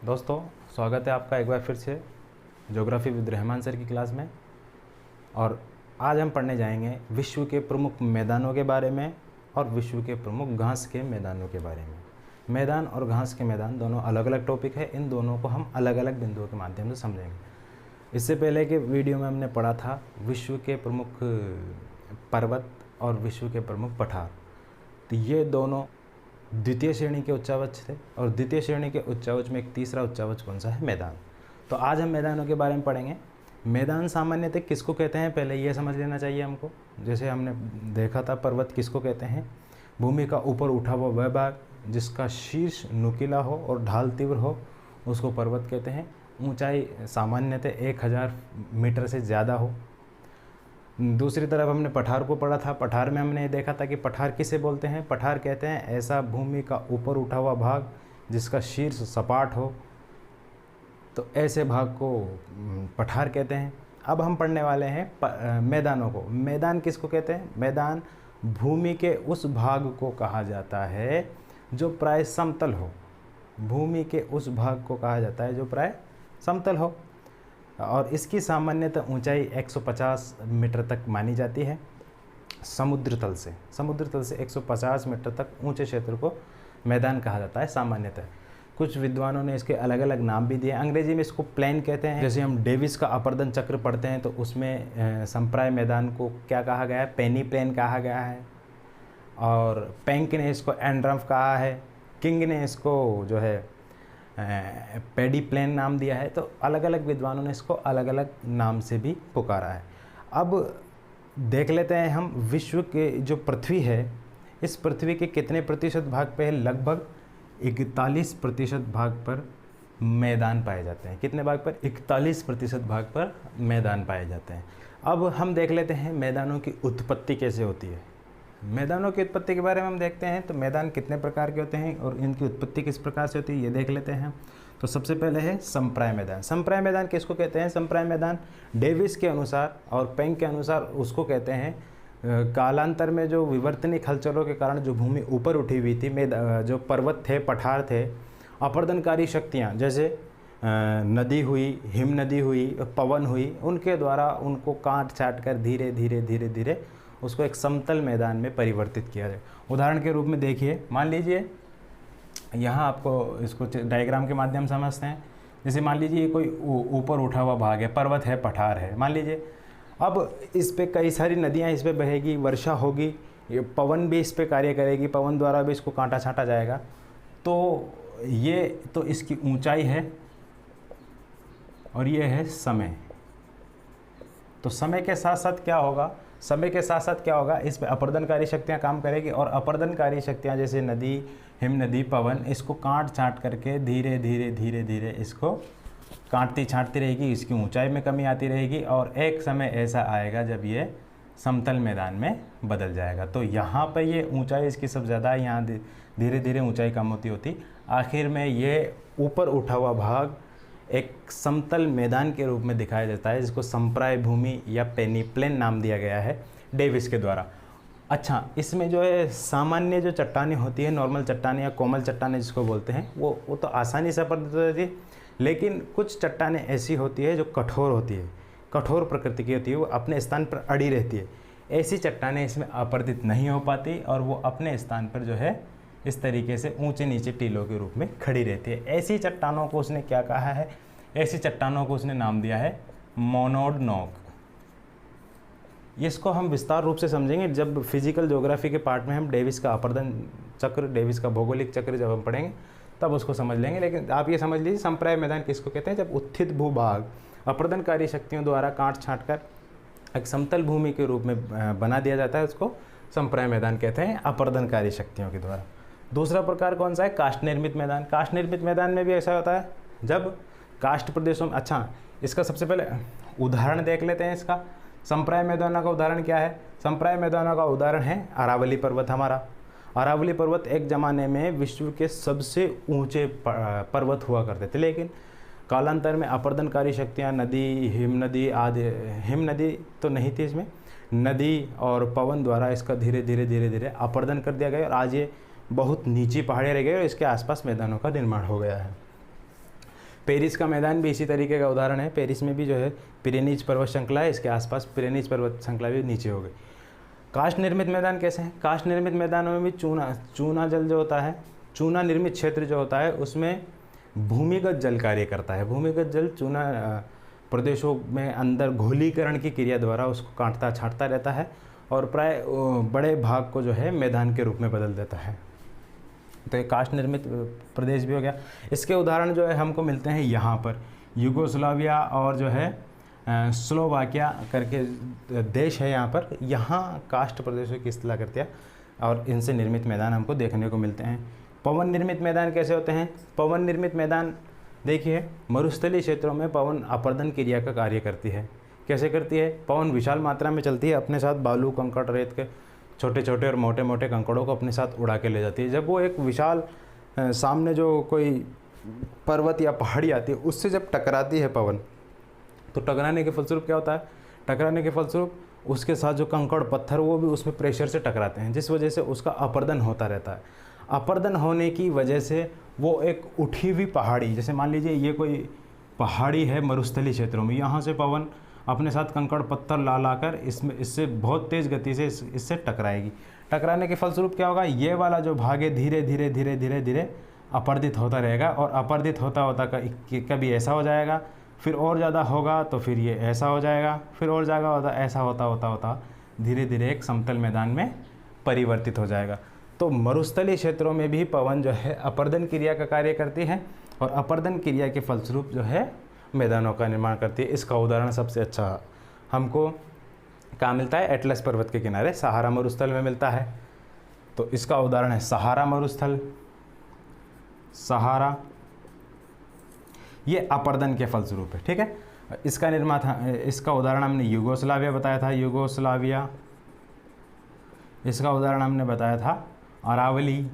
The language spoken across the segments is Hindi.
दोस्तों, स्वागत है आपका एक बार फिर से ज्योग्राफी विद रहमान सर की क्लास में। और आज हम पढ़ने जाएंगे विश्व के प्रमुख मैदानों के बारे में और विश्व के प्रमुख घास के मैदानों के बारे में। मैदान और घास के मैदान दोनों अलग अलग टॉपिक है, इन दोनों को हम अलग अलग बिंदुओं के माध्यम से समझेंगे। इससे पहले के वीडियो में हमने पढ़ा था विश्व के प्रमुख पर्वत और विश्व के प्रमुख पठार। तो ये दोनों द्वितीय श्रेणी के उच्चावच थे और द्वितीय श्रेणी के उच्चावच में एक तीसरा उच्चावच कौन सा है? मैदान। तो आज हम मैदानों के बारे में पढ़ेंगे। मैदान सामान्यतः किसको कहते हैं पहले ये समझ लेना चाहिए हमको। जैसे हमने देखा था पर्वत किसको कहते हैं? भूमि का ऊपर उठा हुआ वह भाग जिसका शीर्ष नुकीला हो और ढाल तीव्र हो उसको पर्वत कहते हैं। ऊंचाई सामान्यतः 1000 मीटर से ज़्यादा हो। दूसरी तरफ हमने पठार को पढ़ा था। पठार में हमने देखा था कि पठार किसे बोलते हैं? पठार कहते हैं ऐसा भूमि का ऊपर उठा हुआ भाग जिसका शीर्ष सपाट हो, तो ऐसे भाग को पठार कहते हैं। अब हम पढ़ने वाले हैं मैदानों को। मैदान किसको कहते हैं? मैदान भूमि के उस भाग को कहा जाता है जो प्राय समतल हो। भूमि के उस भाग को कहा जाता है जो प्राय समतल हो और इसकी सामान्यतः ऊंचाई 150 मीटर तक मानी जाती है। समुद्र तल से 150 मीटर तक ऊंचे क्षेत्र को मैदान कहा जाता है सामान्यतः। कुछ विद्वानों ने इसके अलग अलग नाम भी दिए। अंग्रेजी में इसको प्लेन कहते हैं। जैसे हम डेविस का अपर्दन चक्र पढ़ते हैं तो उसमें संप्राय मैदान को क्या कहा गया है? पेनी प्लेन कहा गया है। और पेंक ने इसको एंड्रम्फ कहा है। किंग ने इसको जो है पेडी प्लेन नाम दिया है। तो अलग अलग विद्वानों ने इसको अलग अलग नाम से भी पुकारा है। अब देख लेते हैं हम विश्व के जो पृथ्वी है, इस पृथ्वी के कितने प्रतिशत भाग पे है? लगभग 41% भाग पर मैदान पाए जाते हैं। कितने भाग पर? 41% भाग पर मैदान पाए जाते हैं। अब हम देख लेते हैं मैदानों की उत्पत्ति कैसे होती है। मैदानों की उत्पत्ति के बारे में हम देखते हैं तो मैदान कितने प्रकार के होते हैं और इनकी उत्पत्ति किस प्रकार से होती है ये देख लेते हैं। तो सबसे पहले है संप्राय मैदान। संप्राय मैदान किसको कहते हैं? संप्राय मैदान डेविस के अनुसार और पेंक के अनुसार उसको कहते हैं कालांतर में जो विवर्तनिक हलचलों के कारण जो भूमि ऊपर उठी हुई थी, जो पर्वत थे, पठार थे, अपर्दनकारी शक्तियाँ जैसे नदी हुई, हिम नदी हुई, पवन हुई, उनके द्वारा उनको काट छाट कर धीरे धीरे धीरे धीरे उसको एक समतल मैदान में परिवर्तित किया जाए। उदाहरण के रूप में देखिए, मान लीजिए यहाँ आपको इसको डायग्राम के माध्यम से समझते हैं। जैसे मान लीजिए ये कोई ऊपर उठा हुआ भाग है, पर्वत है, पठार है मान लीजिए। अब इस पे कई सारी नदियाँ इस पे बहेगी, वर्षा होगी, ये पवन भी इस पे कार्य करेगी, पवन द्वारा भी इसको काटा छाटा जाएगा। तो ये तो इसकी ऊंचाई है और ये है समय। तो समय के साथ साथ क्या होगा? समय के साथ साथ क्या होगा? इस पे अपर्दनकारी शक्तियाँ काम करेगी और अपर्दनकारी शक्तियाँ जैसे नदी, हिम नदी, पवन इसको काट छाट करके धीरे धीरे धीरे धीरे इसको काटती छाटती रहेगी। इसकी ऊंचाई में कमी आती रहेगी और एक समय ऐसा आएगा जब ये समतल मैदान में बदल जाएगा। तो यहाँ पर ये ऊंचाई इसकी सबसे ज़्यादा है, यहाँ धीरे धीरे ऊंचाई कम होती होती आखिर में ये ऊपर उठा हुआ भाग एक समतल मैदान के रूप में दिखाया जाता है, जिसको संप्राय भूमि या पेनी प्लेन नाम दिया गया है डेविस के द्वारा। अच्छा, इसमें जो है सामान्य जो चट्टानें होती है, नॉर्मल चट्टानें या कोमल चट्टानें जिसको बोलते हैं, वो तो आसानी से अपर्दित हो जाती है। लेकिन कुछ चट्टानें ऐसी होती है जो कठोर होती है, कठोर प्रकृति की होती है, वो अपने स्थान पर अड़ी रहती है। ऐसी चट्टानें इसमें अपर्दित नहीं हो पाती और वो अपने स्थान पर जो है इस तरीके से ऊंचे नीचे टीलों के रूप में खड़ी रहती है। ऐसी चट्टानों को उसने क्या कहा है? ऐसी चट्टानों को उसने नाम दिया है मोनोडनॉक। इसको हम विस्तार रूप से समझेंगे जब फिजिकल ज्योग्राफी के पार्ट में हम डेविस का अपर्दन चक्र, डेविस का भौगोलिक चक्र जब हम पढ़ेंगे तब उसको समझ लेंगे। लेकिन आप ये समझ लीजिए संप्राय मैदान किसको कहते हैं? जब उत्थित भूभाग अपर्दनकारी शक्तियों द्वारा काट छाट कर एक समतल भूमि के रूप में बना दिया जाता है, उसको संप्राय मैदान कहते हैं अपर्दनकारी शक्तियों के द्वारा। दूसरा प्रकार कौन सा है? काष्ठ निर्मित मैदान। काष्ठ निर्मित मैदान में भी ऐसा होता है जब काष्ठ प्रदेशों में। अच्छा, इसका सबसे पहले उदाहरण देख लेते हैं। इसका संप्राय मैदानों का उदाहरण क्या है? संप्राय मैदानों का उदाहरण है अरावली पर्वत। हमारा अरावली पर्वत एक ज़माने में विश्व के सबसे ऊंचे पर्वत हुआ करते थे, लेकिन कालांतर में अपर्दनकारी शक्तियाँ, नदी, हिम नदी आदि, हिम नदी तो नहीं थी इसमें, नदी और पवन द्वारा इसका धीरे धीरे धीरे धीरे अपर्दन कर दिया गया और आज ये बहुत नीची पहाड़ियाँ रह गई और इसके आसपास मैदानों का निर्माण हो गया है। पेरिस का मैदान भी इसी तरीके का उदाहरण है। पेरिस में भी जो है पिरेनीज पर्वत श्रृंखला है, इसके आसपास पिरेनीज पर्वत श्रृंखला भी नीचे हो गई। काष्ठ निर्मित मैदान कैसे हैं? काष्ठ निर्मित मैदानों में भी चूना जल जो होता है, चूना निर्मित क्षेत्र जो होता है उसमें भूमिगत जल कार्य करता है। भूमिगत जल चूना प्रदेशों में अंदर घोलीकरण की क्रिया द्वारा उसको काटता छाँटता रहता है और प्राय बड़े भाग को जो है मैदान के रूप में बदल देता है। तो ये काष्ठ निर्मित प्रदेश भी हो गया। इसके उदाहरण जो है हमको मिलते हैं यहाँ पर, यूगोस्लाविया और जो है स्लोवाकिया करके देश है यहाँ पर। यहाँ काष्ठ प्रदेशों की इस्तेला करते हैं और इनसे निर्मित मैदान हमको देखने को मिलते हैं। पवन निर्मित मैदान कैसे होते हैं? पवन निर्मित मैदान देखिए, मरुस्थलीय क्षेत्रों में पवन अपर्दन क्रिया का कार्य करती है। कैसे करती है? पवन विशाल मात्रा में चलती है, अपने साथ बालू, कंकड़, रेत के छोटे छोटे और मोटे मोटे कंकड़ों को अपने साथ उड़ा के ले जाती है। जब वो एक विशाल सामने जो कोई पर्वत या पहाड़ी आती है उससे जब टकराती है पवन, तो टकराने के फलस्वरूप क्या होता है? टकराने के फलस्वरूप उसके साथ जो कंकड़ पत्थर वो भी उसमें प्रेशर से टकराते हैं, जिस वजह से उसका अपर्दन होता रहता है। अपर्दन होने की वजह से वो एक उठी हुई पहाड़ी, जैसे मान लीजिए ये कोई पहाड़ी है मरुस्थलीय क्षेत्रों में, यहाँ से पवन अपने साथ कंकड़ पत्थर ला लाकर इससे बहुत तेज़ गति से इससे टकराएगी। टकराने के फलस्वरूप क्या होगा? ये वाला जो भाग है धीरे धीरे धीरे धीरे धीरे अपर्दित होता रहेगा और अपर्दित होता होता कभी ऐसा हो जाएगा, फिर और ज़्यादा होगा तो फिर ये ऐसा हो जाएगा, फिर और ज़्यादा होता ऐसा होता होता होता धीरे धीरे एक समतल मैदान में परिवर्तित हो जाएगा। तो मरुस्थलीय क्षेत्रों में भी पवन जो है अपर्दन क्रिया का कार्य करती है और अपर्दन क्रिया के फलस्वरूप जो है मैदानों का निर्माण करती है। इसका उदाहरण सबसे अच्छा हमको कहाँ मिलता है? एटलस पर्वत के किनारे सहारा मरुस्थल में मिलता है। तो इसका उदाहरण है सहारा मरुस्थल। सहारा ये अपर्दन के फलस्वरूप है, ठीक है। इसका निर्माण था, इसका उदाहरण हमने यूगोस्लाविया बताया था, यूगोस्लाविया। इसका उदाहरण हमने बताया था अरावली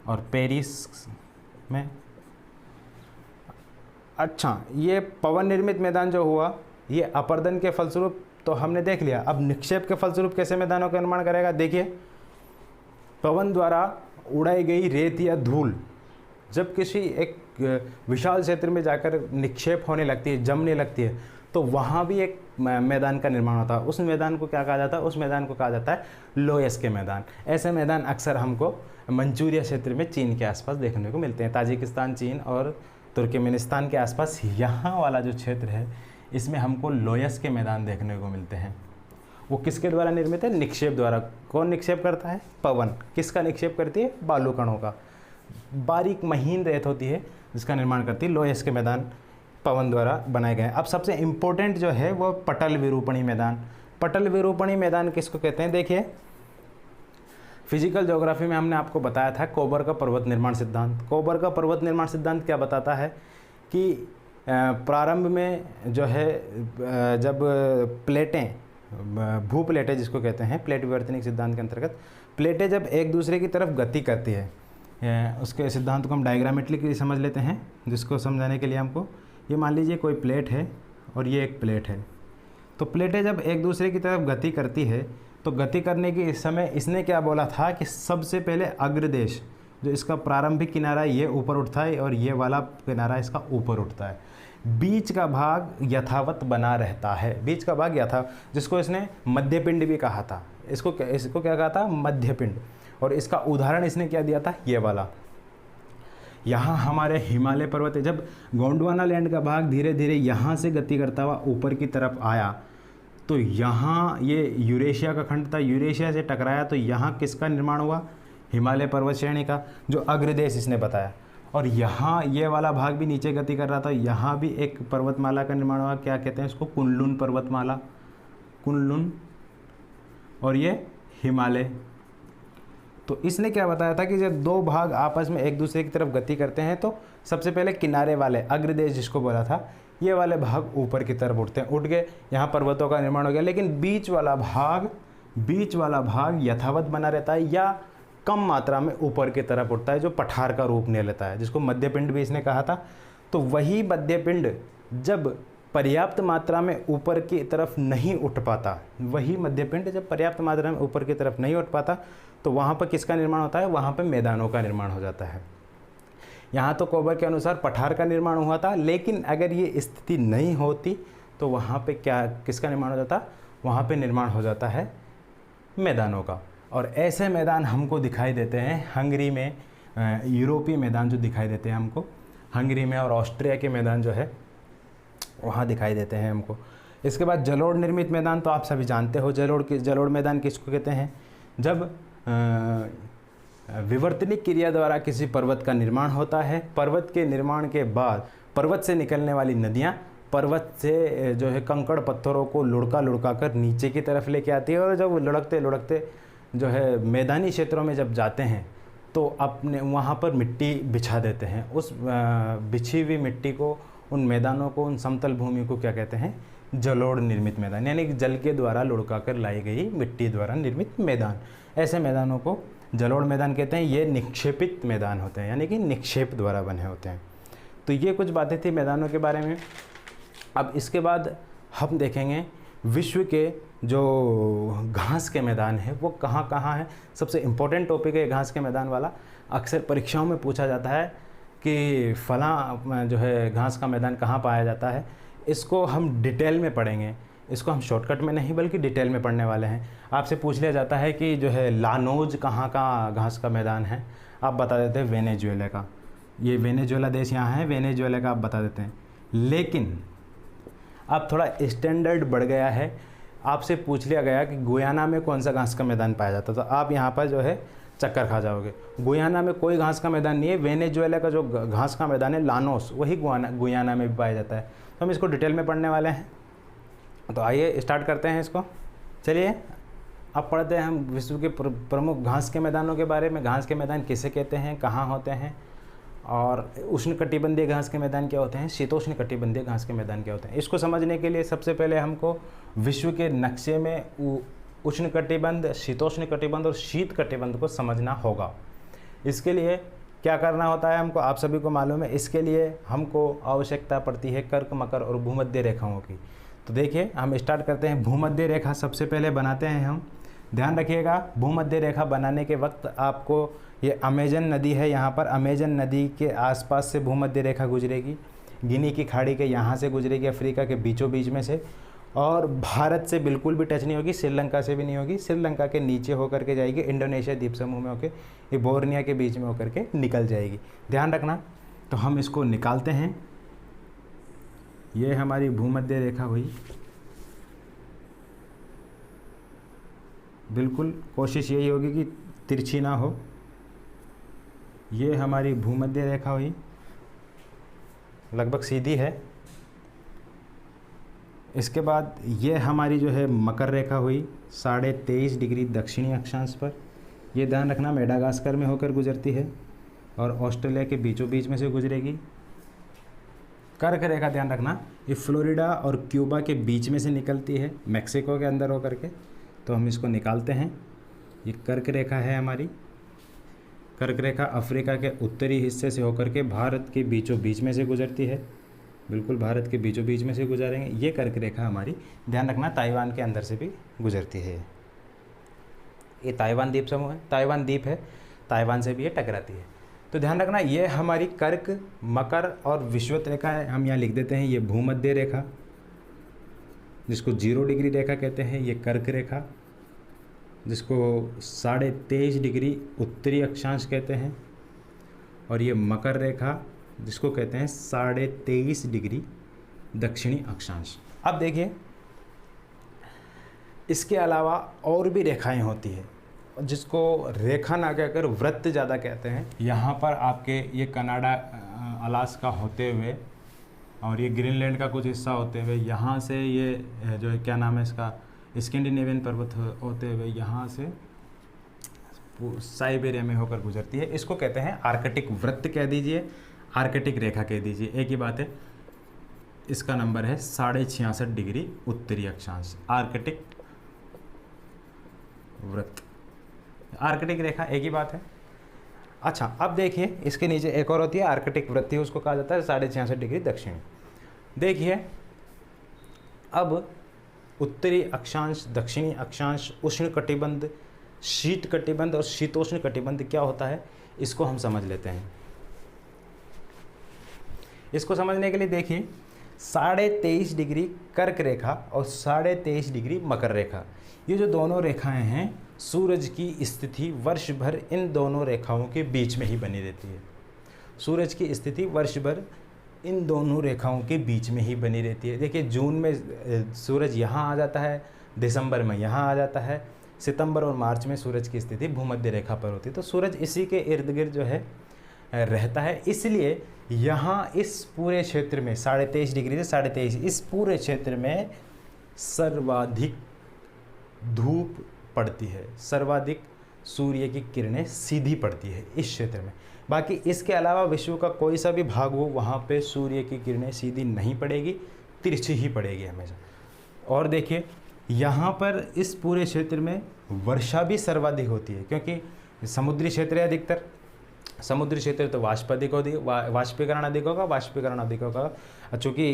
और पेरिस में। अच्छा, ये पवन निर्मित मैदान जो हुआ ये अपर्दन के फलस्वरूप तो हमने देख लिया। अब निक्षेप के फलस्वरूप कैसे मैदानों का निर्माण करेगा? देखिए, पवन द्वारा उड़ाई गई रेत या धूल जब किसी एक विशाल क्षेत्र में जाकर निक्षेप होने लगती है, जमने लगती है, तो वहाँ भी एक मैदान का निर्माण होता है। उस मैदान को क्या कहा जाता है? उस मैदान को कहा जाता है लोयस के मैदान। ऐसे मैदान अक्सर हमको मंचूरिया क्षेत्र में चीन के आसपास देखने को मिलते हैं। ताजिकिस्तान, चीन और तुर्कमेनिस्तान के आसपास यहाँ वाला जो क्षेत्र है इसमें हमको लोयस के मैदान देखने को मिलते हैं। वो किसके द्वारा निर्मित है? निक्षेप द्वारा। कौन निक्षेप करता है? पवन। किसका निक्षेप करती है? बालू कणों का। बारीक महीन रेत होती है जिसका निर्माण करती है। लोयस के मैदान पवन द्वारा बनाए गए हैं। अब सबसे इम्पोर्टेंट जो है वो पटल विरूपणी मैदान। पटल विरूपणी मैदान किसको कहते हैं? देखिए, फिजिकल ज्योग्राफी में हमने आपको बताया था कोबर का पर्वत निर्माण सिद्धांत। कोबर का पर्वत निर्माण सिद्धांत क्या बताता है कि प्रारंभ में जो है जब प्लेटें, भूप्लेटें जिसको कहते हैं, प्लेट विवर्तनिक सिद्धांत के अंतर्गत प्लेटें जब एक दूसरे की तरफ गति करती है, उसके सिद्धांत को हम डायग्रामेट्रिकली समझ लेते हैं। जिसको समझाने के लिए हमको ये मान लीजिए कोई प्लेट है और ये एक प्लेट है। तो प्लेटें जब एक दूसरे की तरफ गति करती है तो गति करने के इस समय इसने क्या बोला था कि सबसे पहले अग्रदेश जो इसका प्रारंभिक किनारा है ये ऊपर उठता है और ये वाला किनारा इसका ऊपर उठता है। बीच का भाग यथावत बना रहता है। बीच का भाग जिसको इसने मध्यपिंड भी कहा था। इसको क्या कहा था? मध्यपिंड। और इसका उदाहरण इसने क्या दिया था? ये वाला। यहाँ हमारे हिमालय पर्वत है। जब गोंडवाना लैंड का भाग धीरे धीरे यहाँ से गति करता हुआ ऊपर की तरफ आया तो यहाँ ये यूरेशिया का खंड था, यूरेशिया से टकराया तो यहाँ किसका निर्माण हुआ? हिमालय पर्वत श्रेणी का, जो अग्रदेश इसने बताया। और यहाँ ये वाला भाग भी नीचे गति कर रहा था, यहाँ भी एक पर्वतमाला का निर्माण हुआ। क्या कहते हैं इसको? कुनलुन पर्वतमाला, कुनलुन। और ये हिमालय। तो इसने क्या बताया था कि जब दो भाग आपस में एक दूसरे की तरफ गति करते हैं तो सबसे पहले किनारे वाले अग्रदेश जिसको बोला था, ये वाले भाग ऊपर की तरफ उठते हैं। उठ गए, यहाँ पर्वतों का निर्माण हो गया। लेकिन बीच वाला भाग यथावत बना रहता है या कम मात्रा में ऊपर की तरफ उठता है, जो पठार का रूप ले लेता है, जिसको मध्यपिंड भी इसने कहा था। तो वही मध्यपिंड जब पर्याप्त मात्रा में ऊपर की तरफ नहीं उठ पाता, तो वहाँ पर किसका निर्माण होता है? वहाँ पर मैदानों का निर्माण हो जाता है। यहाँ तो कोबर के अनुसार पठार का निर्माण हुआ था, लेकिन अगर ये स्थिति नहीं होती तो वहाँ पे क्या किसका निर्माण हो जाता, वहाँ पे निर्माण हो जाता है मैदानों का। और ऐसे मैदान हमको दिखाई देते हैं हंगरी में, यूरोपीय मैदान जो दिखाई देते हैं हमको हंगरी में, और ऑस्ट्रिया के मैदान जो है वहाँ दिखाई देते हैं हमको। इसके बाद जलोढ़ निर्मित मैदान तो आप सभी जानते हो, जलोढ़ मैदान किसको कहते हैं, जब विवर्तनिक क्रिया द्वारा किसी पर्वत का निर्माण होता है, पर्वत के निर्माण के बाद पर्वत से निकलने वाली नदियाँ पर्वत से जो है कंकड़ पत्थरों को लुढ़का कर नीचे की तरफ लेके आती है, और जब लुढ़कते लुढ़कते जो है मैदानी क्षेत्रों में जब जाते हैं तो अपने वहाँ पर मिट्टी बिछा देते हैं। उस बिछी हुई मिट्टी को, उन मैदानों को, उन समतल भूमि को क्या कहते हैं, जलोढ़ निर्मित मैदान, यानी कि जल के द्वारा लुढ़का कर लाई गई मिट्टी द्वारा निर्मित मैदान। ऐसे मैदानों को जलोढ़ मैदान कहते हैं। ये निक्षेपित मैदान होते हैं, यानी कि निक्षेप द्वारा बने होते हैं। तो ये कुछ बातें थी मैदानों के बारे में। अब इसके बाद हम देखेंगे विश्व के जो घास के मैदान हैं वो कहाँ कहाँ हैं। सबसे इम्पोर्टेंट टॉपिक है घास के मैदान वाला, अक्सर परीक्षाओं में पूछा जाता है कि फलां जो है घास का मैदान कहाँ पाया जाता है। इसको हम डिटेल में पढ़ेंगे, इसको हम शॉर्टकट में नहीं बल्कि डिटेल में पढ़ने वाले हैं। आपसे पूछ लिया जाता है कि जो है लानोज कहाँ का घास का मैदान है, आप बता देते हैं वेनेजुएला का। ये वेनेजुएला देश यहाँ है, वेनेजुएला का आप बता देते हैं। लेकिन अब थोड़ा स्टैंडर्ड बढ़ गया है, आपसे पूछ लिया गया कि गुयाना में कौन सा घास का मैदान पाया जाता है, तो आप यहाँ पर जो है चक्कर खा जाओगे। गुयाना में कोई घास का मैदान नहीं है। वेनेजुएला का जो घास का मैदान है लानोस, वही गुयाना में भी पाया जाता है। तो हम इसको डिटेल में पढ़ने वाले हैं। तो आइए स्टार्ट करते हैं इसको। चलिए अब पढ़ते हैं हम विश्व के प्रमुख घास के मैदानों के बारे में। घास के मैदान किसे कहते हैं, कहाँ होते हैं, और उष्णकटिबंधीय घास के मैदान क्या होते हैं, शीतोष्ण कटिबंधीय घास के मैदान क्या होते हैं। इसको समझने के लिए सबसे पहले हमको विश्व के नक्शे में उष्ण कटिबंध, शीतोष्ण कटिबंध और शीत कटिबंध को समझना होगा। इसके लिए क्या करना होता है हमको, आप सभी को मालूम है। इसके लिए हमको आवश्यकता पड़ती है कर्क, मकर और भूमध्य रेखाओं की। तो देखिए हम स्टार्ट करते हैं। भूमध्य रेखा सबसे पहले बनाते हैं हम। ध्यान रखिएगा, भूमध्य रेखा बनाने के वक्त आपको, ये अमेजन नदी है, यहाँ पर अमेजन नदी के आसपास से भूमध्य रेखा गुजरेगी, गिनी की खाड़ी के यहाँ से गुजरेगी, अफ्रीका के बीचों बीच में से, और भारत से बिल्कुल भी टच नहीं होगी, श्रीलंका से भी नहीं होगी, श्रीलंका के नीचे होकर के जाएगी, इंडोनेशिया द्वीप समूह में होकर ये बोर्निया के बीच में होकर के निकल जाएगी। ध्यान रखना। तो हम इसको निकालते हैं। ये हमारी भूमध्य रेखा हुई। बिल्कुल कोशिश यही होगी कि तिरछी ना हो। ये हमारी भूमध्य रेखा हुई, लगभग सीधी है। इसके बाद ये हमारी जो है मकर रेखा हुई 23.5 डिग्री दक्षिणी अक्षांश पर। ये ध्यान रखना मेडागास्कर में होकर गुजरती है और ऑस्ट्रेलिया के बीचों बीच में से गुजरेगी। कर्क रेखा ध्यान रखना, ये फ्लोरिडा और क्यूबा के बीच में से निकलती है, मैक्सिको के अंदर होकर के। तो हम इसको निकालते हैं। ये कर्क रेखा है हमारी। कर्क रेखा अफ्रीका के उत्तरी हिस्से से होकर के भारत के बीचों बीच में से गुजरती है। बिल्कुल भारत के बीचों बीच में से गुजारेंगे। ये कर्क रेखा हमारी, ध्यान रखना, ताइवान के अंदर से भी गुजरती है। ये ताइवान द्वीप समूह है, ताइवान द्वीप है, ताइवान से भी ये टकराती है। तो ध्यान रखना, ये हमारी कर्क, मकर और विषुवत रेखा है। हम यहाँ लिख देते हैं ये भूमध्य रेखा, जिसको 0 डिग्री रेखा कहते हैं। ये कर्क रेखा, जिसको 23.5 डिग्री उत्तरी अक्षांश कहते हैं, और ये मकर रेखा, जिसको कहते हैं 23.5 डिग्री दक्षिणी अक्षांश। अब देखिए, इसके अलावा और भी रेखाएं होती है, जिसको रेखा ना कहकर वृत्त ज़्यादा कहते हैं। यहाँ पर आपके ये कनाडा, अलास्का होते हुए और ये ग्रीनलैंड का कुछ हिस्सा होते हुए, यहाँ से ये जो है क्या नाम है इसका, स्कैंडिनेवियन पर्वत होते हुए यहाँ से साइबेरिया में होकर गुजरती है। इसको कहते हैं आर्कटिक वृत्त कह दीजिए, आर्कटिक रेखा कह दीजिए, एक ही बात है। इसका नंबर है 66.5 डिग्री उत्तरी अक्षांश, आर्कटिक वृत्त, आर्कटिक रेखा, एक ही बात है। अच्छा, अब देखिए इसके नीचे एक और होती है आर्कटिक वृत्त, उसको कहा जाता है 66.5 डिग्री दक्षिणी। देखिए अब उत्तरी अक्षांश, दक्षिणी अक्षांश, उष्ण कटिबंध, शीत कटिबंध और शीतोष्ण कटिबंध क्या होता है, इसको हम समझ लेते हैं। इसको समझने के लिए देखिए 23.5 डिग्री कर्क रेखा और 23.5 डिग्री मकर रेखा, ये जो दोनों रेखाएं हैं सूरज की स्थिति वर्ष भर इन दोनों रेखाओं के बीच में ही बनी रहती है। सूरज की स्थिति वर्ष भर इन दोनों रेखाओं के बीच में ही बनी रहती है। देखिए जून में सूरज यहाँ आ जाता है, दिसंबर में यहाँ आ जाता है, सितंबर और मार्च में सूरज की स्थिति भूमध्य रेखा पर होती है। तो सूरज इसी के इर्द गिर्द जो है रहता है, इसलिए यहाँ इस पूरे क्षेत्र में 23.5 डिग्री से 23.5 इस पूरे क्षेत्र में सर्वाधिक धूप पड़ती है, सर्वाधिक सूर्य की किरणें सीधी पड़ती है इस क्षेत्र में। बाकी इसके अलावा विश्व का कोई सा भी भाग हो वहाँ पे सूर्य की किरणें सीधी नहीं पड़ेगी, तिरछी ही पड़ेगी हमेशा। और देखिए यहाँ पर इस पूरे क्षेत्र में वर्षा भी सर्वाधिक होती है, क्योंकि समुद्री क्षेत्र है अधिकतर, समुद्री क्षेत्र तो वाष्पीकरण अधिक होगा। चूँकि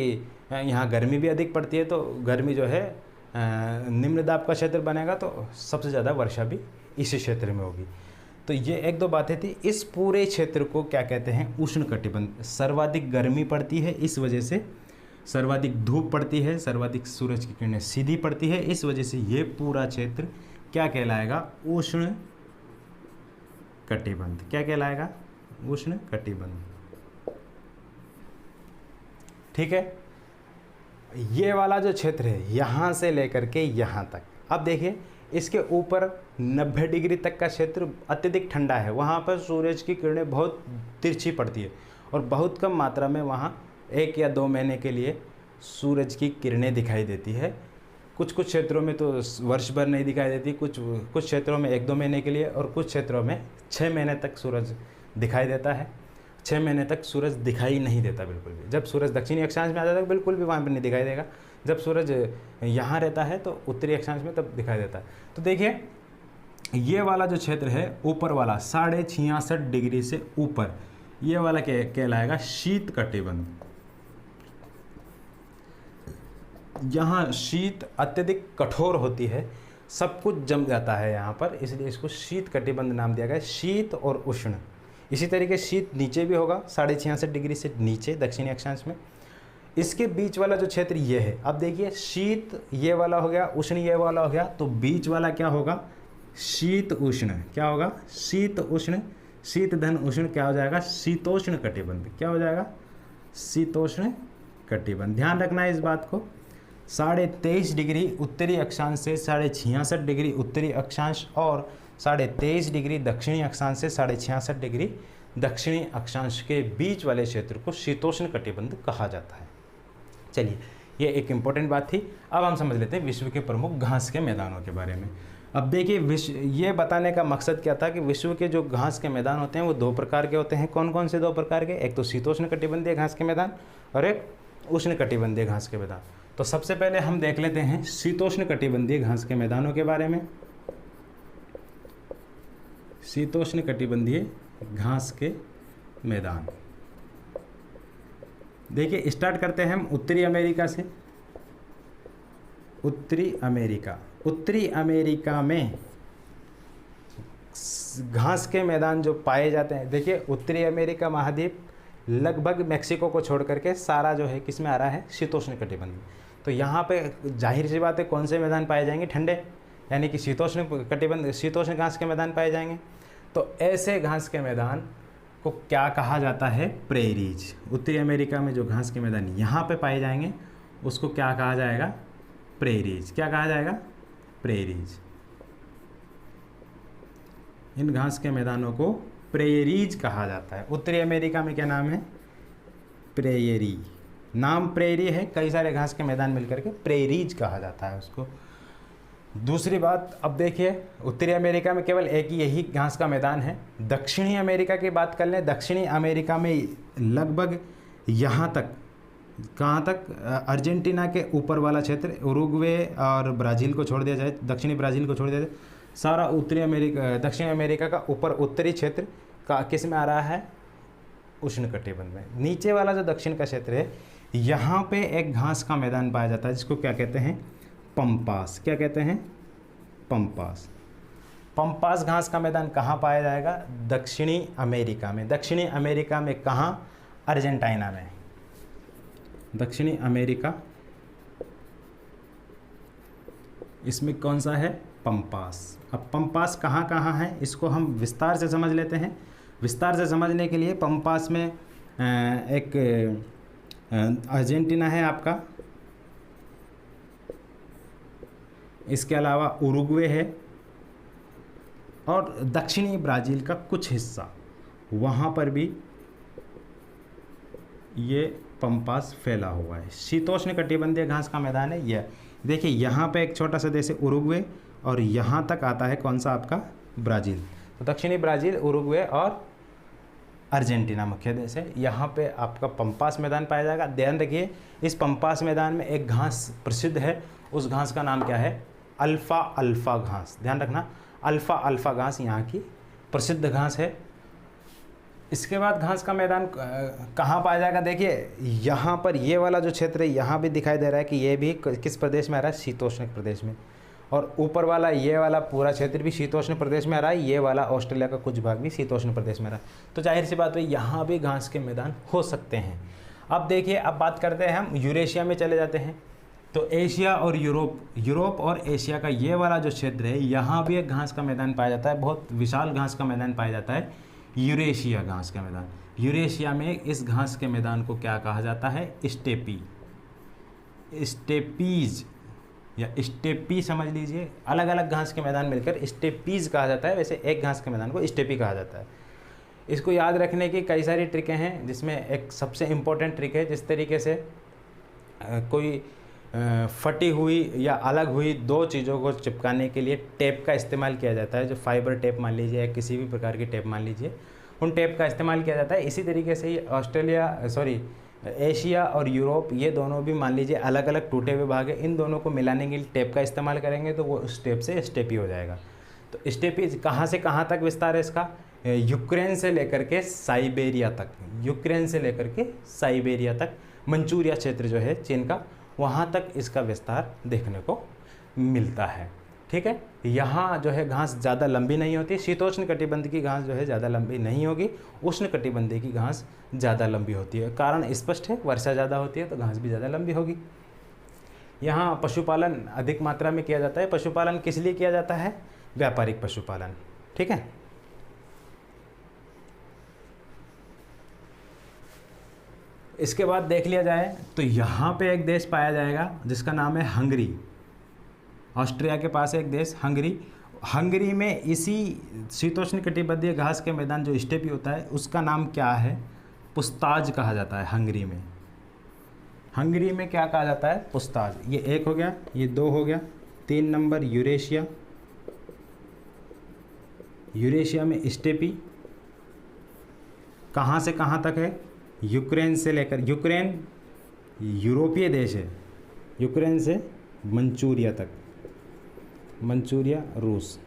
यहाँ गर्मी भी अधिक पड़ती है तो गर्मी जो है निम्न दाब का क्षेत्र बनेगा, तो सबसे ज़्यादा वर्षा भी इसी क्षेत्र में होगी। तो ये एक दो बातें थी। इस पूरे क्षेत्र को क्या कहते हैं, उष्ण कटिबंध। सर्वाधिक गर्मी पड़ती है, इस वजह से सर्वाधिक धूप पड़ती है, सर्वाधिक सूरज की किरणें सीधी पड़ती है, इस वजह से ये पूरा क्षेत्र क्या कहलाएगा, उष्ण कटिबंध। क्या कहलाएगा, उष्ण कटिबंध। ठीक है, ये वाला जो क्षेत्र है यहाँ से लेकर के यहाँ तक, अब देखिए इसके ऊपर 90 डिग्री तक का क्षेत्र अत्यधिक ठंडा है, वहाँ पर सूरज की किरणें बहुत तिरछी पड़ती है और बहुत कम मात्रा में वहाँ 1 या 2 महीने के लिए सूरज की किरणें दिखाई देती है। कुछ क्षेत्रों में तो वर्ष भर नहीं दिखाई देती, कुछ क्षेत्रों में 1-2 महीने के लिए, और कुछ क्षेत्रों में 6 महीने तक सूरज दिखाई देता है। 6 महीने तक सूरज दिखाई नहीं देता बिल्कुल भी। जब सूरज दक्षिणी अक्षांश में आ जाता है बिल्कुल भी वहाँ पर नहीं दिखाई देगा, जब सूरज यहाँ रहता है तो उत्तरी अक्षांश में तब दिखाई देता है। तो देखिए ये वाला जो क्षेत्र है ऊपर वाला 66.5 डिग्री से ऊपर, ये वाला कहलाएगा शीत कटिबंध। यहाँ शीत अत्यधिक कठोर होती है, सब कुछ जम जाता है यहाँ पर, इसलिए इसको शीत कटिबंध नाम दिया गया है। शीत और उष्ण, इसी तरीके शीत नीचे भी होगा 66.5 डिग्री से नीचे दक्षिणी अक्षांश में। इसके बीच वाला जो क्षेत्र ये है, अब देखिए शीत ये वाला हो गया, उष्ण ये वाला हो गया, तो बीच वाला क्या होगा, शीत उष्ण। क्या होगा, शीत उष्ण, शीत धन उष्ण क्या हो जाएगा, शीतोष्ण कटिबंध। क्या हो जाएगा, शीतोष्ण कटिबंध। ध्यान रखना है इस बात को। 23.5 डिग्री उत्तरी अक्षांश से 66.5 डिग्री उत्तरी अक्षांश और 23.5 डिग्री दक्षिणी अक्षांश से 66.5 डिग्री दक्षिणी अक्षांश के बीच वाले क्षेत्र को शीतोष्ण कटिबंध कहा जाता है। चलिए, ये एक इम्पोर्टेंट बात थी। अब हम समझ लेते हैं विश्व के प्रमुख घास के मैदानों के बारे में। अब देखिए ये बताने का मकसद क्या था कि विश्व के जो घास के मैदान होते हैं वो 2 प्रकार के होते हैं। कौन कौन से 2 प्रकार के, एक तो शीतोष्ण कटिबंधीय घास के मैदान और एक उष्ण कटिबंधीय घास के मैदान। तो सबसे पहले हम देख लेते हैं शीतोष्ण कटिबंधीय घास के मैदानों के बारे में। शीतोष्ण कटिबंधीय घास के मैदान, देखिए स्टार्ट करते हैं हम उत्तरी अमेरिका से। उत्तरी अमेरिका में घास के मैदान जो पाए जाते हैं, देखिए उत्तरी अमेरिका महाद्वीप लगभग मेक्सिको को छोड़ करके सारा जो है किस में आ रहा है, शीतोष्ण कटिबंध में। तो यहाँ पे जाहिर सी बात है कौन से मैदान पाए जाएंगे, ठंडे, यानी कि शीतोष्ण कटिबंध, शीतोष्ण घास के मैदान पाए जाएंगे। तो ऐसे घास के मैदान को क्या कहा जाता है, प्रेरीज। उत्तरी अमेरिका में जो घास के मैदान यहाँ पे पाए जाएंगे उसको क्या कहा जाएगा, प्रेरीज। क्या कहा जाएगा, प्रेरीज। इन घास के मैदानों को प्रेरीज कहा जाता है। उत्तरी अमेरिका में क्या नाम है, प्रेयरी। नाम प्रेरी है, कई सारे घास के मैदान मिलकर के प्रेरीज कहा जाता है उसको। दूसरी बात, अब देखिए उत्तरी अमेरिका में केवल एक ही यही घास का मैदान है। दक्षिणी अमेरिका की बात कर लें, दक्षिणी अमेरिका में लगभग यहाँ तक, कहाँ तक, अर्जेंटीना के ऊपर वाला क्षेत्र, उरुग्वे और ब्राज़ील को छोड़ दिया जाए, दक्षिणी ब्राज़ील को छोड़ दिया जाए, सारा उत्तरी अमेरिका, दक्षिण अमेरिका का ऊपर उत्तरी क्षेत्र का किस में आ रहा है, उष्ण कटिबंध में। नीचे वाला जो दक्षिण का क्षेत्र है, यहाँ पे एक घास का मैदान पाया जाता है जिसको क्या कहते हैं, पंपास। क्या कहते हैं, पंपास। पंपास घास का मैदान कहाँ पाया जाएगा, दक्षिणी अमेरिका में। दक्षिणी अमेरिका में कहाँ, अर्जेंटीना में। दक्षिणी अमेरिका, इसमें कौन सा है, पंपास। अब पंपास कहाँ कहाँ है इसको हम विस्तार से समझ लेते हैं। विस्तार से समझने के लिए पंपास में एक अर्जेंटीना है आपका, इसके अलावा उरुग्वे है, और दक्षिणी ब्राज़ील का कुछ हिस्सा, वहाँ पर भी ये पंपास फैला हुआ है। शीतोष्ण कटिबंधीय घास का मैदान है यह। देखिए यहाँ पे एक छोटा सा देश है उरुग्वे, और यहाँ तक आता है कौन सा आपका, ब्राज़ील। तो दक्षिणी ब्राज़ील, उरुग्वे और अर्जेंटीना मुख्य देश है। यहाँ पे आपका पंपास मैदान पाया जाएगा। ध्यान रखिए, इस पंपास मैदान में एक घास प्रसिद्ध है, उस घास का नाम क्या है, अल्फ़ा अल्फ़ा घास। ध्यान रखना, अल्फ़ा अल्फ़ा घास यहाँ की प्रसिद्ध घास है। इसके बाद घास का मैदान कहाँ पाया जाएगा, देखिए यहाँ पर ये वाला जो क्षेत्र है यहाँ भी दिखाई दे रहा है कि ये भी किस प्रदेश में आ रहा है, शीतोष्ण प्रदेश में। और ऊपर वाला ये वाला पूरा क्षेत्र भी शीतोष्ण प्रदेश में आ रहा है, ये वाला ऑस्ट्रेलिया का कुछ भाग भी शीतोष्ण प्रदेश में आ रहा है। तो जाहिर सी बात है यहाँ भी घास के मैदान हो सकते हैं। अब देखिए, अब बात करते हैं हम यूरेशिया में चले जाते हैं। तो एशिया और यूरोप और एशिया का ये वाला जो क्षेत्र है, यहाँ भी एक घास का मैदान पाया जाता है, बहुत विशाल घास का मैदान पाया जाता है, यूरेशिया घास का मैदान। यूरेशिया में इस घास के मैदान को क्या कहा जाता है, स्टेपी, स्टेपीज या स्टेपी समझ लीजिए। अलग अलग घास के मैदान मिलकर स्टेपीज कहा जाता है, वैसे एक घास के मैदान को स्टेपी कहा जाता है। इसको याद रखने की कई सारी ट्रिकें हैं, जिसमें एक सबसे इम्पोर्टेंट ट्रिक है, जिस तरीके से कोई फटी हुई या अलग हुई दो चीज़ों को चिपकाने के लिए टेप का इस्तेमाल किया जाता है, जो फाइबर टेप मान लीजिए या किसी भी प्रकार की टेप मान लीजिए, उन टेप का इस्तेमाल किया जाता है। इसी तरीके से ये एशिया और यूरोप, ये दोनों भी मान लीजिए अलग अलग टूटे हुए भाग है, इन दोनों को मिलाने के लिए टेप का इस्तेमाल करेंगे तो वो उस टेप से स्टेपी हो जाएगा। तो स्टेपी कहाँ से कहाँ तक विस्तार है इसका, यूक्रेन से लेकर के साइबेरिया तक, यूक्रेन से लेकर के साइबेरिया तक, मंचूरिया क्षेत्र जो है चीन का, वहाँ तक इसका विस्तार देखने को मिलता है। ठीक है, यहाँ जो है घास ज़्यादा लंबी नहीं होती, शीतोष्ण कटिबंध की घास जो है ज़्यादा लंबी नहीं होगी, उष्ण कटिबंधीय की घास ज़्यादा लंबी होती है। कारण स्पष्ट है, वर्षा ज़्यादा होती है तो घास भी ज़्यादा लंबी होगी। यहाँ पशुपालन अधिक मात्रा में किया जाता है। पशुपालन किस लिए किया जाता है, व्यापारिक पशुपालन। ठीक है, इसके बाद देख लिया जाए तो यहाँ पे एक देश पाया जाएगा जिसका नाम है हंगरी। ऑस्ट्रिया के पास एक देश हंगरी। हंगरी में इसी शीतोष्ण कटिबंधीय घास के मैदान जो स्टेपी होता है उसका नाम क्या है, पुस्ताज कहा जाता है। हंगरी में, हंगरी में क्या कहा जाता है, पुस्ताज। ये एक हो गया, ये दो हो गया, 3 नंबर यूरेशिया। यूरेशिया में स्टेपी कहाँ से कहाँ तक है, यूक्रेन से लेकर, यूक्रेन यूरोपीय देश है, यूक्रेन से मंचूरिया तक, मंचूरिया रूस,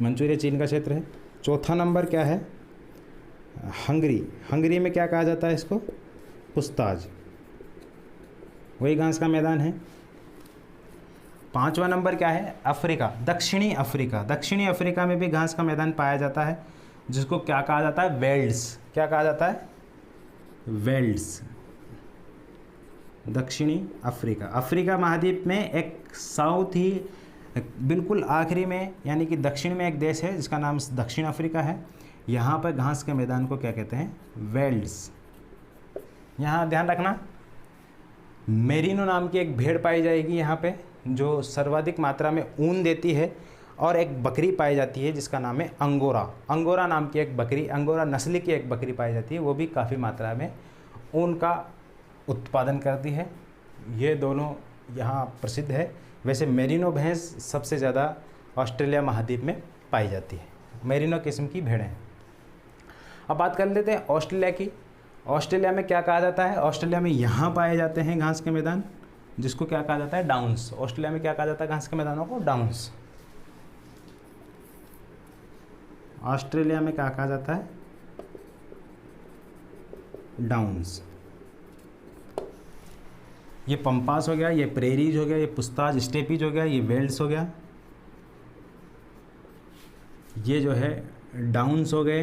मंचूरिया चीन का क्षेत्र है। चौथा नंबर क्या है, हंगरी। हंगरी में क्या कहा जाता है इसको, पुस्ताज, वही घास का मैदान है। 5वां नंबर क्या है, अफ्रीका, दक्षिणी अफ्रीका। दक्षिणी अफ्रीका में भी घास का मैदान पाया जाता है, जिसको क्या कहा जाता है, वेल्ड्स। क्या कहा जाता है, वेल्ड्स। दक्षिणी अफ्रीका, अफ्रीका महाद्वीप में एक साउथ ही बिल्कुल आखिरी में, यानी कि दक्षिण में एक देश है जिसका नाम दक्षिण अफ्रीका है। यहाँ पर घास के मैदान को क्या कहते हैं, वेल्ड्स। यहाँ ध्यान रखना, मेरिनो नाम की एक भेड़ पाई जाएगी यहाँ पे, जो सर्वाधिक मात्रा में ऊन देती है, और एक बकरी पाई जाती है जिसका नाम है अंगोरा। अंगोरा नाम की एक बकरी, अंगोरा नस्ल की एक बकरी पाई जाती है, वो भी काफ़ी मात्रा में ऊन का उत्पादन करती है। ये दोनों यहाँ प्रसिद्ध है। वैसे मेरिनो भैंस सबसे ज़्यादा ऑस्ट्रेलिया महाद्वीप में पाई जाती है, मेरिनो किस्म की भेड़ें। अब बात कर लेते हैं ऑस्ट्रेलिया की। ऑस्ट्रेलिया में क्या कहा जाता है, ऑस्ट्रेलिया में यहाँ पाए जाते हैं घास के मैदान, जिसको क्या कहा जाता है, डाउन्स। ऑस्ट्रेलिया में क्या कहा जाता है घास के मैदानों को, डाउन्स। ऑस्ट्रेलिया में क्या कहा जाता है, डाउन्स। ये पंपास हो गया, ये प्रेरीज हो गया, ये पुस्ताज स्टेपीज हो गया, ये वेल्ड्स हो गया, ये जो है डाउन्स हो गए,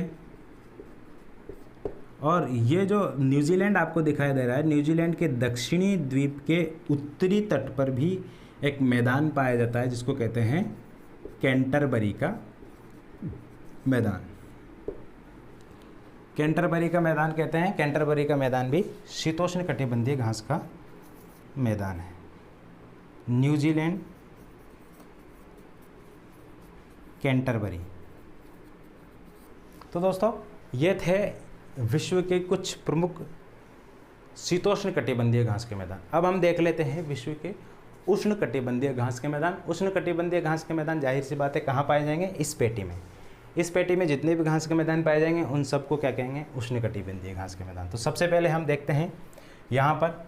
और ये जो न्यूजीलैंड आपको दिखाई दे रहा है, न्यूजीलैंड के दक्षिणी द्वीप के उत्तरी तट पर भी एक मैदान पाया जाता है जिसको कहते हैं कैंटरबरी का मैदान। कैंटरबरी का मैदान कहते हैं। कैंटरबरी का मैदान भी शीतोष्ण कटिबंधीय घास का मैदान है। New Zealand Canterbury. तो दोस्तों ये थे विश्व के कुछ प्रमुख शीतोष्ण कटिबंधीय घास के मैदान। अब हम देख लेते हैं विश्व के उष्ण कटिबंधीय घास के मैदान। उष्ण कटिबंधीय घास के मैदान जाहिर सी बात है कहाँ पाए जाएंगे? इस पेटी में। इस पेटी में जितने भी घास के मैदान पाए जाएंगे उन सबको क्या कहेंगे? उष्ण कटिबंधीय घास के मैदान। तो सबसे पहले हम देखते हैं यहाँ पर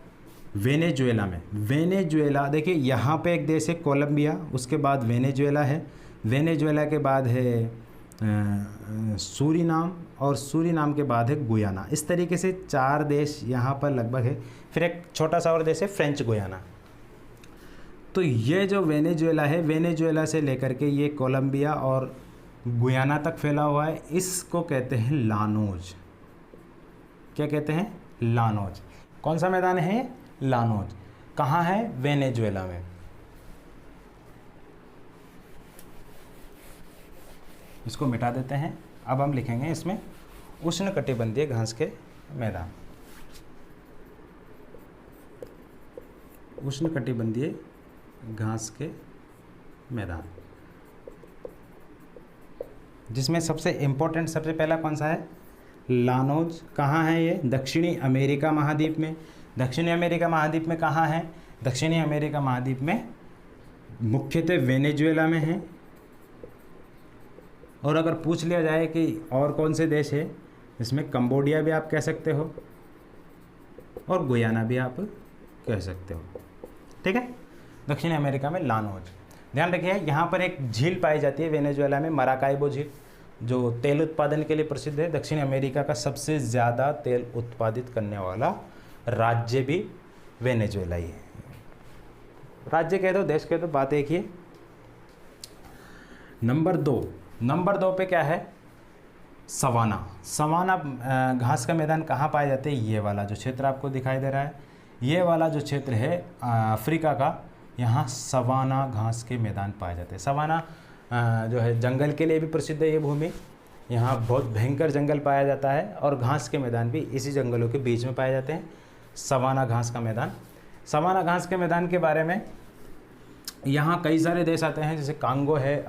वेनेजुएला में। वेनेजुएला देखिए, यहाँ पे एक देश है कोलंबिया, उसके बाद वेनेजुएला है, वेनेजुएला के बाद है सूरीनाम, और सूरीनाम के बाद है गुयाना। इस तरीके से 4 देश यहाँ पर लगभग है। फिर एक छोटा सा और देश है फ्रेंच गुयाना। तो ये जो वेनेजुएला है, वेनेजुएला से लेकर के ये कोलंबिया और गुयाना तक फैला हुआ है, इसको कहते हैं लानोज। क्या कहते हैं? लानोज। कौन सा मैदान है? लानोज। कहाँ है? वेनेजुएला में। इसको मिटा देते हैं। अब हम लिखेंगे इसमें उष्ण कटिबंधीय घास के मैदान। उष्ण कटिबंधीय घास के मैदान, जिसमें सबसे इम्पोर्टेंट सबसे पहला कौन सा है? लानोज। कहाँ है ये? दक्षिणी अमेरिका महाद्वीप में। दक्षिणी अमेरिका महाद्वीप में कहाँ है? दक्षिणी अमेरिका महाद्वीप में मुख्यतः वेनेजुएला में है। और अगर पूछ लिया जाए कि और कौन से देश है, इसमें कंबोडिया भी आप कह सकते हो और गुयाना भी आप कह सकते हो। ठीक है, दक्षिण अमेरिका में लानोज। ध्यान रखिए, यहाँ पर एक झील पाई जाती है वेनेजुएला में, मराकाइबो झील, जो तेल उत्पादन के लिए प्रसिद्ध है। दक्षिण अमेरिका का सबसे ज़्यादा तेल उत्पादित करने वाला राज्य भी वेनेजुएला ही है। राज्य कह दो, देश कह दो, बात एक ही। नंबर 2 पे क्या है? सवाना। सवाना घास का मैदान कहाँ पाए जाते हैं? ये वाला जो क्षेत्र आपको दिखाई दे रहा है, ये वाला जो क्षेत्र है अफ्रीका का, यहाँ सवाना घास के मैदान पाए जाते हैं। सवाना जो है जंगल के लिए भी प्रसिद्ध है ये भूमि। यहाँ बहुत भयंकर जंगल पाया जाता है और घास के मैदान भी इसी जंगलों के बीच में पाए जाते हैं। सवाना घास का मैदान। सवाना घास के मैदान के बारे में यहाँ कई सारे देश आते हैं, जैसे कांगो है,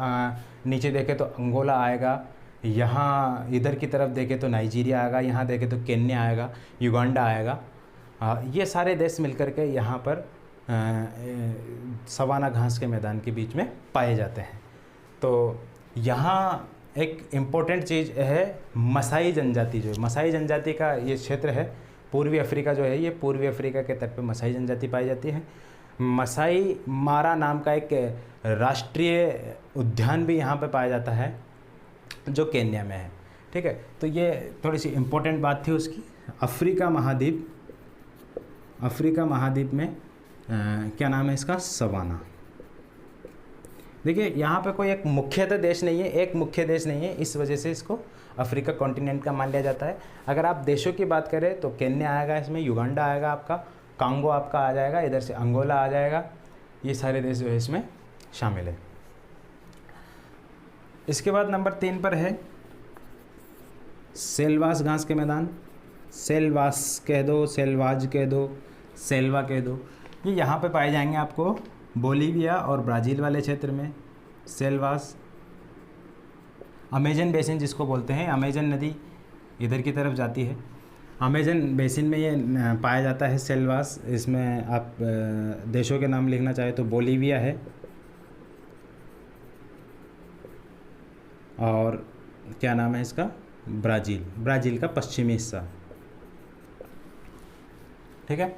नीचे देखें तो अंगोला आएगा, यहाँ इधर की तरफ देखें तो नाइजीरिया आएगा, यहाँ देखें तो केन्या आएगा, युगांडा आएगा। ये सारे देश मिलकर के यहाँ पर सवाना घास के मैदान के बीच में पाए जाते हैं। तो यहाँ एक इम्पोर्टेंट चीज़ है मसाई जनजाति। जो मसाई जनजाति का ये क्षेत्र है, पूर्वी अफ्रीका जो है, ये पूर्वी अफ्रीका के तट पे मसाई जनजाति पाई जाती है। मसाई मारा नाम का एक राष्ट्रीय उद्यान भी यहाँ पे पाया जाता है, जो केन्या में है। ठीक है, तो ये थोड़ी सी इम्पोर्टेंट बात थी उसकी। अफ्रीका महाद्वीप में क्या नाम है इसका? सवाना। देखिए, यहाँ पे कोई एक मुख्यतः देश नहीं है, एक मुख्य देश नहीं है, इस वजह से इसको अफ्रीका कॉन्टिनेंट का मान लिया जाता है। अगर आप देशों की बात करें तो केन्या आएगा, इसमें युगांडा आएगा, आपका कांगो आपका आ जाएगा, इधर से अंगोला आ जाएगा। ये सारे देश जो है इसमें शामिल है। इसके बाद नंबर 3 पर है सेल्वास घास के मैदान। सेल्वास कह दो, सेल्वाज कह दो, सेल्वा कह दो। ये यहाँ पे पाए जाएंगे आपको बोलीविया और ब्राज़ील वाले क्षेत्र में। सेल्वास, अमेजन बेसिन जिसको बोलते हैं, अमेजन नदी इधर की तरफ जाती है, अमेजन बेसिन में ये पाया जाता है सेल्वास। इसमें आप देशों के नाम लिखना चाहे तो बोलीविया है, और क्या नाम है इसका? ब्राज़ील का पश्चिमी हिस्सा। ठीक है,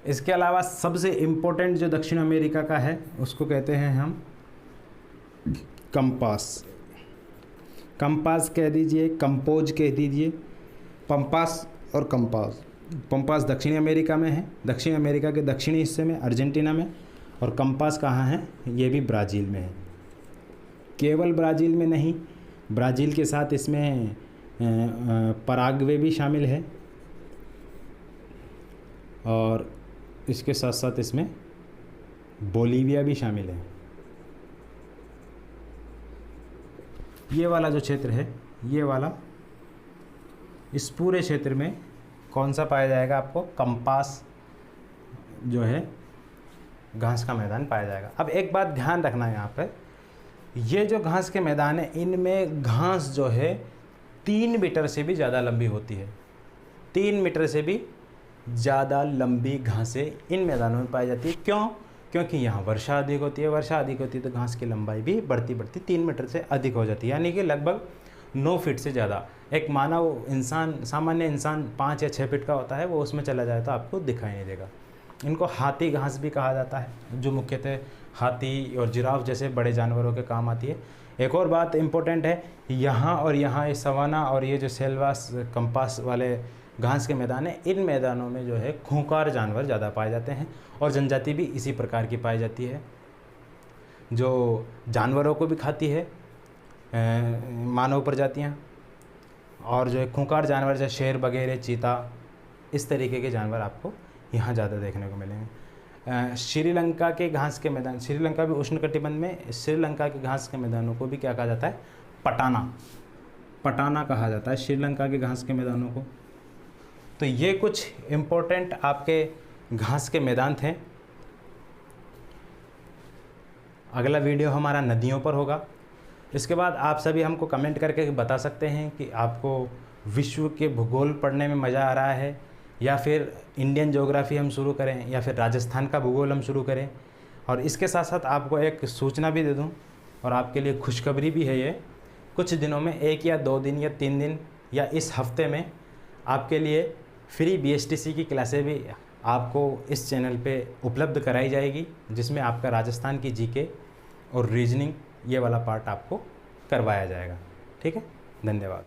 इसके अलावा सबसे इम्पोर्टेंट जो दक्षिण अमेरिका का है उसको कहते हैं हम कंपास। कंपास कह दीजिए, कंपोज कह दीजिए, पंपास और कंपास। पंपास दक्षिणी अमेरिका में है, दक्षिण अमेरिका के दक्षिणी हिस्से में, अर्जेंटीना में। और कंपास कहाँ है? ये भी ब्राज़ील में है। केवल ब्राज़ील में नहीं, ब्राज़ील के साथ इसमें पराग्वे भी शामिल है। और इसके साथ साथ इसमें बोलीविया भी शामिल है। ये वाला जो क्षेत्र है, ये वाला, इस पूरे क्षेत्र में कौन सा पाया जाएगा? आपको कंपास जो है घास का मैदान पाया जाएगा। अब एक बात ध्यान रखना है यहाँ पे, ये जो घास के मैदान है इनमें घास जो है 3 मीटर से भी ज़्यादा लंबी होती है। 3 मीटर से भी ज़्यादा लंबी घासें इन मैदानों में पाई जाती है। क्यों? क्योंकि यहाँ वर्षा अधिक होती है। वर्षा अधिक होती है तो घास की लंबाई भी बढ़ती बढ़ती 3 मीटर से अधिक हो जाती है, यानी कि लगभग 9 फीट से ज़्यादा। एक मानव इंसान, सामान्य इंसान 5 या 6 फीट का होता है, वो उसमें चला जाए तो आपको दिखाई नहीं देगा। इनको हाथी घास भी कहा जाता है, जो मुख्यतः हाथी और जिराफ जैसे बड़े जानवरों के काम आती है। एक और बात इम्पोर्टेंट है, यहाँ और यहाँ ये सवाना और ये जो सेल्वास कंपास वाले घास के मैदान है, इन मैदानों में जो है खूंखार जानवर ज़्यादा पाए जाते हैं और जनजाति भी इसी प्रकार की पाई जाती है, जो जानवरों को भी खाती है, मानव प्रजातियाँ, और जो है खूंखार जानवर जैसे शेर वगैरह, चीता, इस तरीके के जानवर आपको यहाँ ज़्यादा देखने को मिलेंगे। श्रीलंका के घास के मैदान, श्रीलंका भी उष्णकटिबंध में, श्रीलंका के घास के मैदानों को भी क्या कहा जाता है? पटाना, पटाना कहा जाता है श्रीलंका के घास के मैदानों को। तो ये कुछ इम्पोर्टेंट आपके घास के मैदान थे। अगला वीडियो हमारा नदियों पर होगा। इसके बाद आप सभी हमको कमेंट करके बता सकते हैं कि आपको विश्व के भूगोल पढ़ने में मज़ा आ रहा है, या फिर इंडियन ज्योग्राफी हम शुरू करें, या फिर राजस्थान का भूगोल हम शुरू करें। और इसके साथ साथ आपको एक सूचना भी दे दूं, और आपके लिए खुशखबरी भी है ये, कुछ दिनों में 1 या 2 दिन या 3 दिन या इस हफ्ते में आपके लिए फ्री BSTC की क्लासें भी आपको इस चैनल पे उपलब्ध कराई जाएगी, जिसमें आपका राजस्थान की GK और रीजनिंग ये वाला पार्ट आपको करवाया जाएगा। ठीक है, धन्यवाद।